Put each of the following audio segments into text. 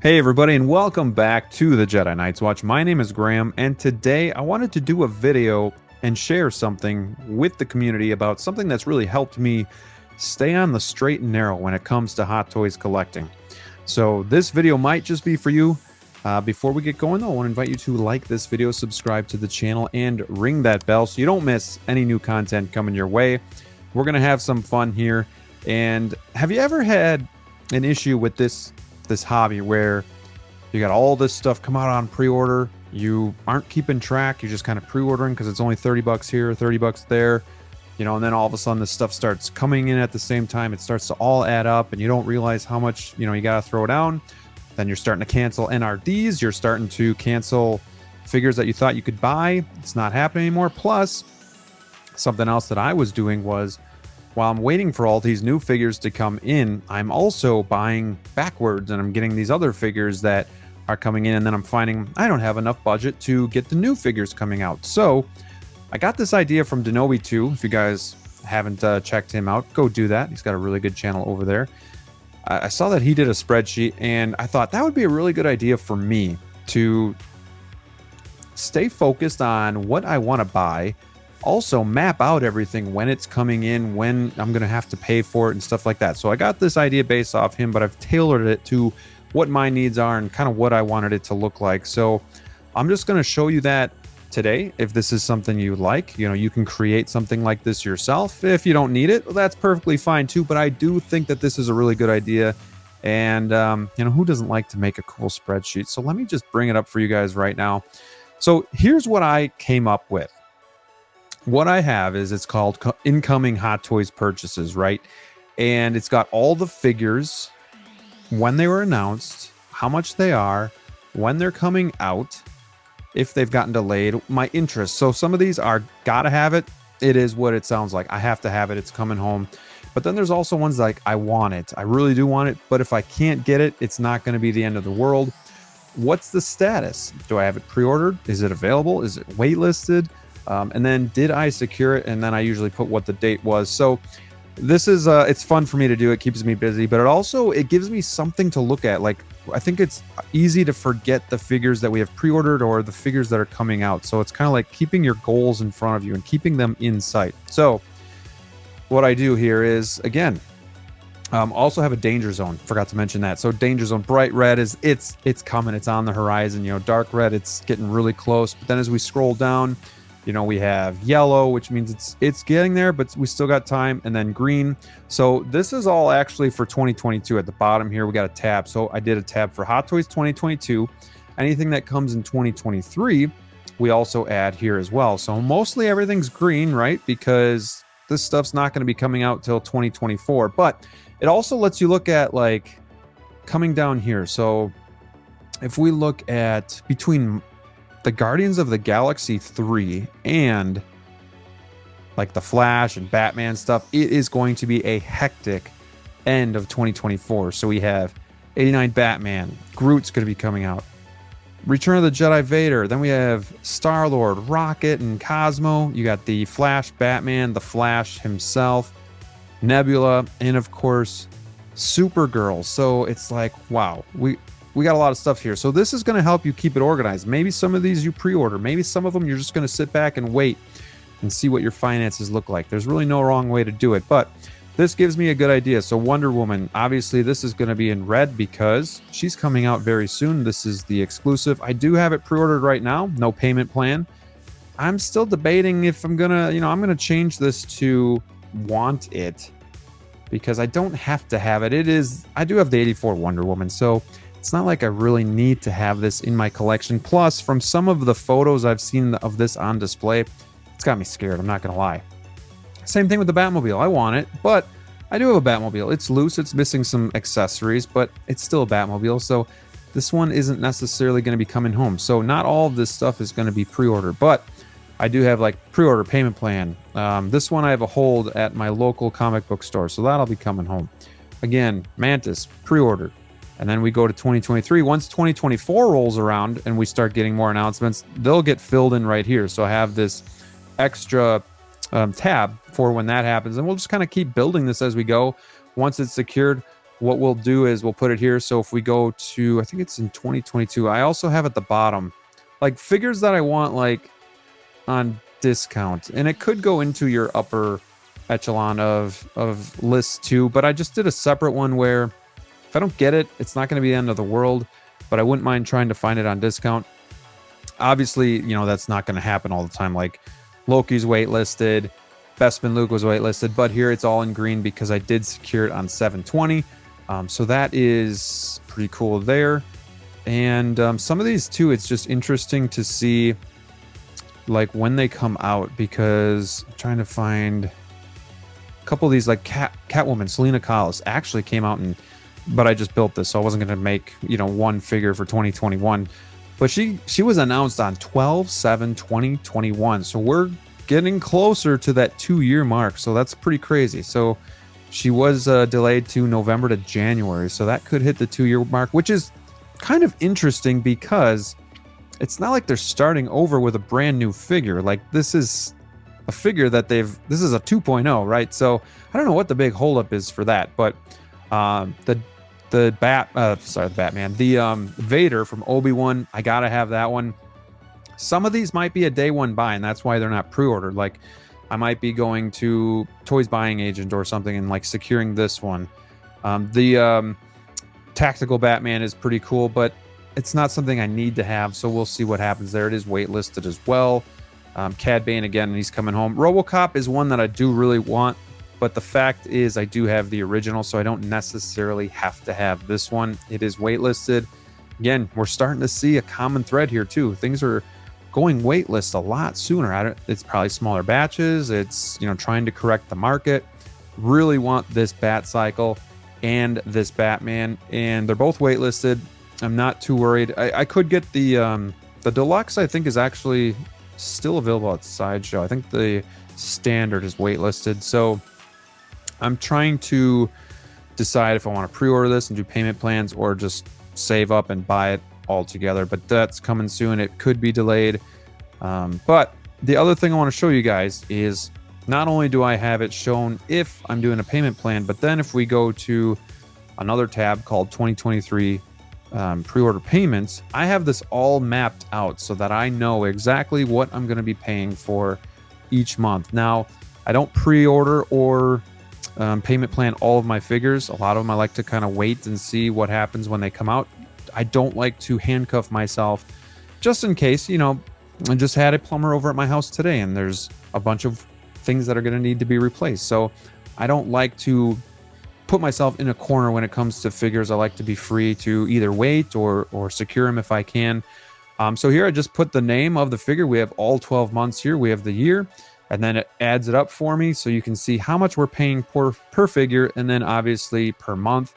Hey everybody, and welcome back to the Jedi Knights Watch. My name is Graham, and today I wanted to do a video and share something with the community about something that's really helped me stay on the straight and narrow when it comes to Hot Toys collecting. So this video might just be for you. Before we get going though, I want to invite you to like this video, subscribe to the channel, and ring that bell so you don't miss any new content coming your way. We're going to have some fun here. And have you ever had an issue with this hobby where you got all this stuff come out on pre-order, you aren't keeping track, you're just kind of pre-ordering because it's only 30 bucks here, 30 bucks there, and then all of a sudden this stuff starts coming in at the same time. It starts to all add up and you don't realize how much you got to throw down. Then you're starting to cancel NRDs, you're starting to cancel figures that you thought you could buy. It's not happening anymore. Plus, something else that I was doing was, while I'm waiting for all these new figures to come in, I'm also buying backwards and I'm getting these other figures that are coming in, and then I'm finding I don't have enough budget to get the new figures coming out. So I got this idea from Denobi2. If you guys haven't checked him out, go do that. He's got a really good channel over there. I saw that he did a spreadsheet, and I thought that would be a really good idea for me to stay focused on what I want to buy. Also map out everything when it's coming in, when I'm going to have to pay for it and stuff like that. So I got this idea based off him, but I've tailored it to what my needs are and kind of what I wanted it to look like. So I'm just going to show you that today. If this is something you like, you can create something like this yourself. If you don't need it, well, that's perfectly fine too. But I do think that this is a really good idea. And, who doesn't like to make a cool spreadsheet? So let me just bring it up for you guys right now. So here's what I came up with. What I have is, it's called incoming Hot Toys purchases, right? And it's got all the figures, when they were announced, how much they are, when they're coming out, if they've gotten delayed, my interest. So some of these are gotta have it. It is what it sounds like. I have to have it. It's coming home. But then there's also ones like, I want it. I really do want it. But if I can't get it, it's not going to be the end of the world. What's the status? Do I have it pre-ordered? Is it available? Is it waitlisted? And then did I secure it? And then I usually put what the date was. So this is it's fun for me to do. It keeps me busy, but it gives me something to look at. Like, I think it's easy to forget the figures that we have pre-ordered or the figures that are coming out. So it's kind of like keeping your goals in front of you and keeping them in sight. So what I do here is, again, also have a danger zone. Forgot to mention that. So danger zone, bright red is it's coming. It's on the horizon. Dark red, it's getting really close. But then as we scroll down, we have yellow, which means it's getting there, but we still got time, and then green. So this is all actually for 2022. At the bottom here, we got a tab. So I did a tab for Hot Toys 2022. Anything that comes in 2023, we also add here as well. So mostly everything's green, right? Because this stuff's not going to be coming out till 2024. But it also lets you look at, like, coming down here. So if we look at between the Guardians of the Galaxy 3 and like the Flash and Batman stuff, it is going to be a hectic end of 2024. So we have 89 Batman, Groot's going to be coming out, Return of the Jedi Vader, then we have Star-Lord, Rocket, and Cosmo. You got the Flash Batman, the Flash himself, Nebula, and of course Supergirl. So it's like, wow, we got a lot of stuff here. So this is going to help you keep it organized. Maybe some of these you pre-order. Maybe some of them you're just going to sit back and wait and see what your finances look like. There's really no wrong way to do it, but this gives me a good idea. So Wonder Woman, obviously this is going to be in red because she's coming out very soon. This is the exclusive. I do have it pre-ordered right now. No payment plan. I'm still debating if I'm going to, I'm going to change this to want it because I don't have to have it. I do have the 84 Wonder Woman. So it's not like I really need to have this in my collection. Plus, from some of the photos I've seen of this on display, it's got me scared. I'm not going to lie. Same thing with the Batmobile. I want it, but I do have a Batmobile. It's loose. It's missing some accessories, but it's still a Batmobile. So this one isn't necessarily going to be coming home. So not all of this stuff is going to be pre-ordered, but I do have like pre-order payment plan. This one I have a hold at my local comic book store. So that'll be coming home. Again, Mantis, pre-ordered. And then we go to 2023. Once 2024 rolls around and we start getting more announcements, they'll get filled in right here. So I have this extra tab for when that happens. And we'll just kind of keep building this as we go. Once it's secured, what we'll do is we'll put it here. So if we go to, I think it's in 2022, I also have at the bottom like figures that I want like on discount, and it could go into your upper echelon of lists too, but I just did a separate one where if I don't get it, it's not going to be the end of the world, but I wouldn't mind trying to find it on discount. Obviously, that's not going to happen all the time. Like Loki's waitlisted, Bespin Luke was waitlisted, but here it's all in green because I did secure it on 720. So that is pretty cool there. And some of these too, it's just interesting to see like when they come out, because I'm trying to find a couple of these, like Catwoman, Selena Collis actually came out, but I just built this, so I wasn't going to make one figure for 2021. But she was announced on 12/7/2021, so we're getting closer to that 2-year mark, so that's pretty crazy. So she was delayed to November to January, so that could hit the 2-year mark, which is kind of interesting because it's not like they're starting over with a brand new figure. Like this is a figure that this is a 2.0, right? So I don't know what the big holdup is for that, but the Batman, the Vader from Obi-Wan, I gotta have that one. Some of these might be a day one buy, and that's why they're not pre-ordered. Like I might be going to Toys Buying Agent or something and like securing this one. The Tactical Batman is pretty cool, but it's not something I need to have, so we'll see what happens there. It is waitlisted as well. Cad Bane again, and he's coming home. RoboCop is one that I do really want, but the fact is I do have the original, so I don't necessarily have to have this one. It is waitlisted. Again, we're starting to see a common thread here too. Things are going waitlist a lot sooner. It's probably smaller batches. It's trying to correct the market. Really want this Bat Cycle and this Batman, and they're both waitlisted. I'm not too worried. I could get the deluxe. I think is actually still available at Sideshow. I think the standard is waitlisted. So I'm trying to decide if I want to pre-order this and do payment plans or just save up and buy it all together. But that's coming soon. It could be delayed. But the other thing I want to show you guys is not only do I have it shown if I'm doing a payment plan, but then if we go to another tab called 2023 pre-order payments, I have this all mapped out so that I know exactly what I'm going to be paying for each month. Now, I don't pre-order or payment plan all of my figures. A lot of them I like to kind of wait and see what happens when they come out. I don't like to handcuff myself just in case. I just had a plumber over at my house today and there's a bunch of things that are going to need to be replaced. So I don't like to put myself in a corner when it comes to figures. I like to be free to either wait or secure them if I can. So here I just put the name of the figure. We have all 12 months here. We have the year, and then it adds it up for me so you can see how much we're paying per figure, and then obviously per month.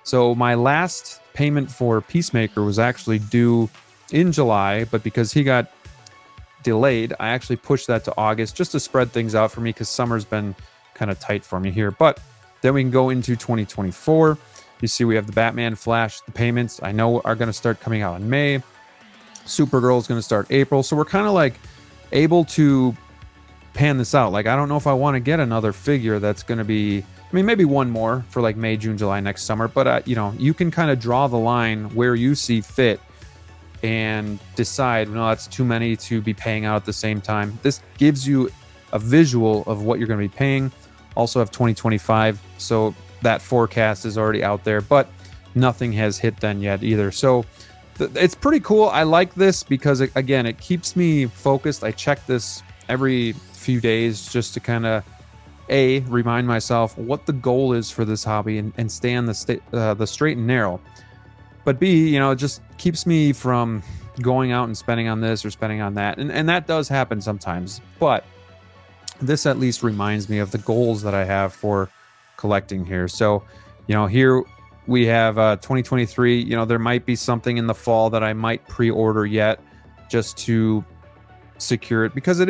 So my last payment for Peacemaker was actually due in July, but because he got delayed, I actually pushed that to August just to spread things out for me because summer's been kind of tight for me here. But then we can go into 2024. You see we have the Batman, Flash, the payments I know are going to start coming out in May. Supergirl is going to start April. So we're kind of like able to pan this out. Like I don't know if I want to get another figure that's going to be, maybe one more for like May, June, July next summer. But you can kind of draw the line where you see fit and decide, no, that's too many to be paying out at the same time. This gives you a visual of what you're going to be paying. Also have 2025, so that forecast is already out there, but nothing has hit then yet either. So it's pretty cool. I like this because again, it keeps me focused. I check this every few days just to kind of remind myself what the goal is for this hobby and stay on the straight and narrow. But B, it just keeps me from going out and spending on this or spending on that, and that does happen sometimes. But this at least reminds me of the goals that I have for collecting here. So, here we have 2023. There might be something in the fall that I might pre-order yet just to secure it because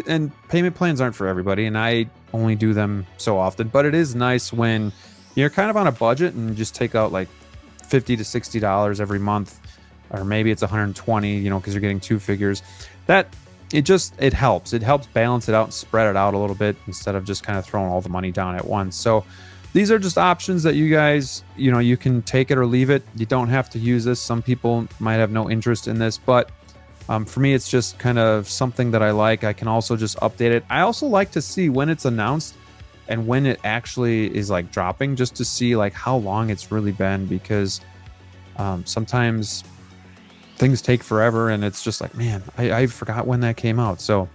and payment plans aren't for everybody, and I only do them so often. But it is nice when you're kind of on a budget and just take out like $50 to $60 every month, or maybe it's 120, because you're getting two figures. It helps balance it out and spread it out a little bit instead of just kind of throwing all the money down at once. So these are just options that you guys, you can take it or leave it. You don't have to use this. Some people might have no interest in this, but for me, it's just kind of something that I like. I can also just update it. I also like to see when it's announced and when it actually is like dropping, just to see like how long it's really been, because sometimes things take forever and it's just like, man, I forgot when that came out. So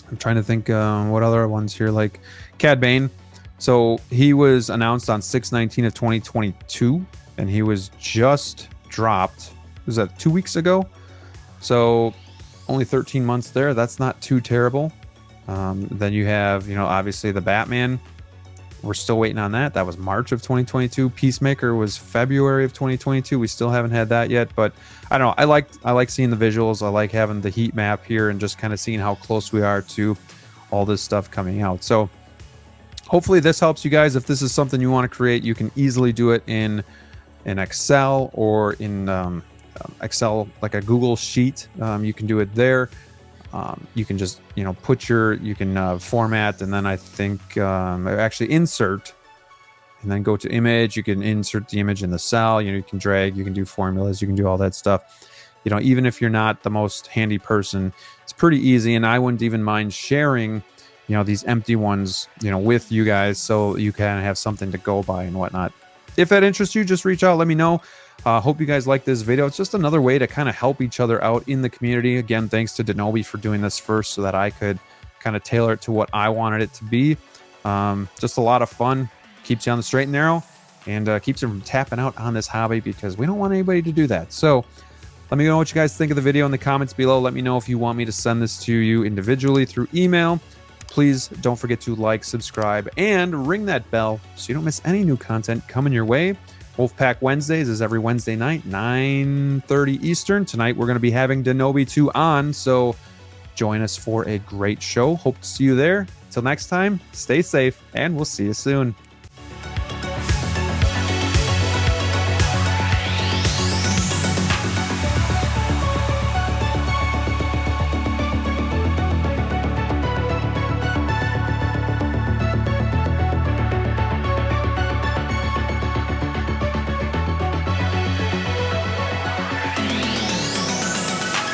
I'm trying to think what other ones here, like Cad Bane. So he was announced on 6/19 of 2022 and he was just dropped. Was that 2 weeks ago? So only 13 months there. That's not too terrible. Then you have, obviously the Batman. We're still waiting on that. That was March of 2022. Peacemaker was February of 2022. We still haven't had that yet, but I don't know. I like seeing the visuals. I like having the heat map here and just kind of seeing how close we are to all this stuff coming out. So hopefully this helps you guys. If this is something you want to create, you can easily do it in Excel or in Excel, like a Google sheet. You can do it there. You can just, put you can format, and then I think actually insert, and then go to image. You can insert the image in the cell. You can drag, you can do formulas, you can do all that stuff. Even if you're not the most handy person, it's pretty easy. And I wouldn't even mind sharing, these empty ones, with you guys, so you can have something to go by and whatnot. If that interests you, just reach out, let me know. Hope you guys like this video. It's just another way to kind of help each other out in the community. Again, thanks to Denobi for doing this first so that I could kind of tailor it to what I wanted it to be. Just a lot of fun. Keeps you on the straight and narrow, and keeps you from tapping out on this hobby, because we don't want anybody to do that. So let me know what you guys think of the video in the comments below. Let me know if you want me to send this to you individually through email. Please don't forget to like, subscribe, and ring that bell so you don't miss any new content coming your way. Wolfpack Wednesdays is every Wednesday night, 9:30 Eastern. Tonight we're going to be having Denobi 2 on, so join us for a great show. Hope to see you there. Till next time, stay safe, and we'll see you soon.